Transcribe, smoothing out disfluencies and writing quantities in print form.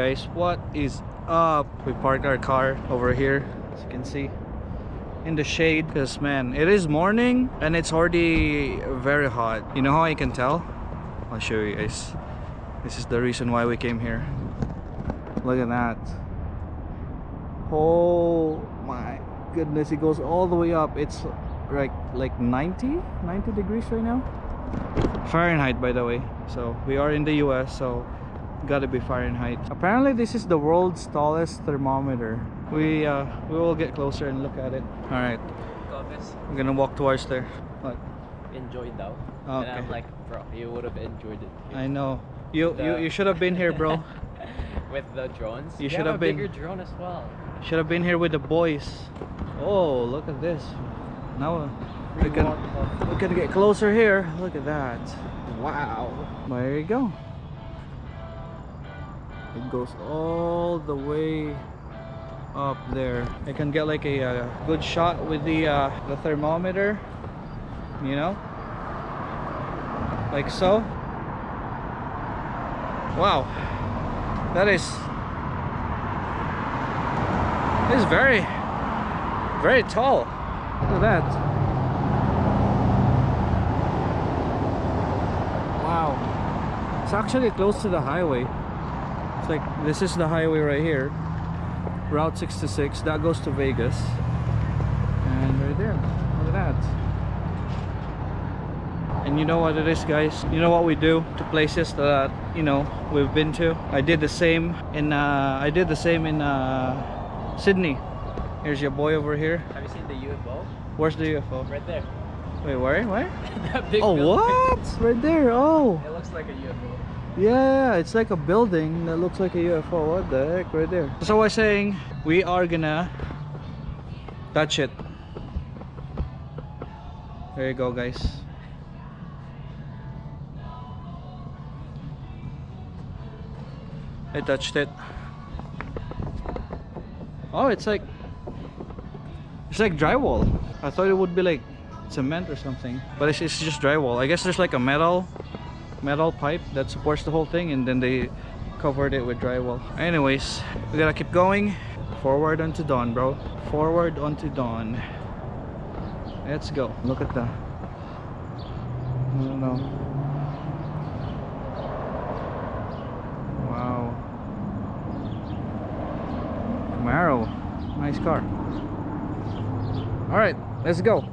guys, what is up? We parked our car over here, as you can see, in the shade, because man, it is morning and it's already very hot. You know how I can tell? I'll show you guys. This is the reason why we came here. Look at that. Oh my goodness, it goes all the way up. It's like 90 degrees right now. Fahrenheit, by the way. So we are in the US, so gotta be Fahrenheit. Apparently this is the world's tallest thermometer. We will get closer and look at it. All right, I'm gonna walk towards there. What? Enjoy though. Okay. And I'm like, bro, you would have enjoyed it. I know. You should have been here, bro. With the drones. You should have been. Bigger drone as well. Should have been here with the boys. Oh, look at this. Now we can get closer here. Look at that. Wow. There you go. It goes all the way up there. I can get like a good shot with the thermometer, you know, like so. Wow, that is very, very tall. Look at that. Wow, it's actually close to the highway. It's like, this is the highway right here, Route 66, that goes to Vegas, and right there, look at that. And you know what it is, guys, you know what we do to places that, you know, we've been to. I did the same in Sydney. Here's your boy over here. Have you seen the UFO? Where's the UFO? Right there. Wait, where? That big Oh, building. what? Right there. Oh, It looks like a UFO. yeah, it's like a building that looks like a UFO. What the heck, right there. So I was saying, we are gonna touch it. There you go, guys. I touched it. Oh, it's like drywall. I thought it would be like cement or something, but it's just drywall. I guess there's like a metal pipe that supports the whole thing, and then they covered it with drywall. Anyways, we gotta keep going forward unto dawn, bro. Forward unto dawn. Let's go. Look at that. I don't know. Wow. Camaro. Nice car. All right, let's go.